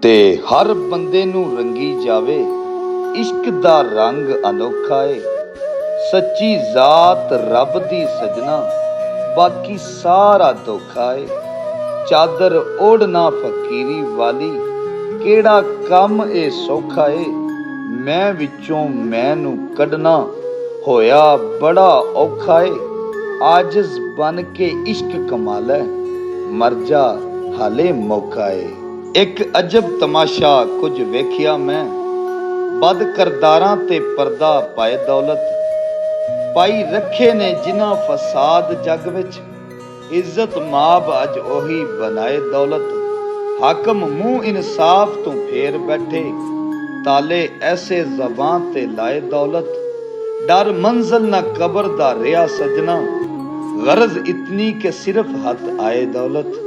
ते हर बंदे नू रंगी जावे इश्क दा रंग अनोखा है। सच्ची जात रब दी सजना बाकी सारा धोखा है। चादर ओढ़ना फकीरी वाली केड़ा कम ए सौखा है। मैं विचों मैनू कढना होया बड़ा औखा है। आजिज बन के इश्क कमालै मर जा हाले मौका है। एक अजब तमाशा कुछ वेखिया मैं बद करदारां ते पर्दा पाए दौलत पाई रखे ने जिन्हां फसाद जग विच इज्जत माब अज ओही बनाए दौलत। हाकम मुंह इंसाफ तो फेर बैठे ताले ऐसे ज़बां ते लाए दौलत। डर मंजिल ना कबर दा रिया सजना गरज इतनी के सिर्फ हथ आए दौलत।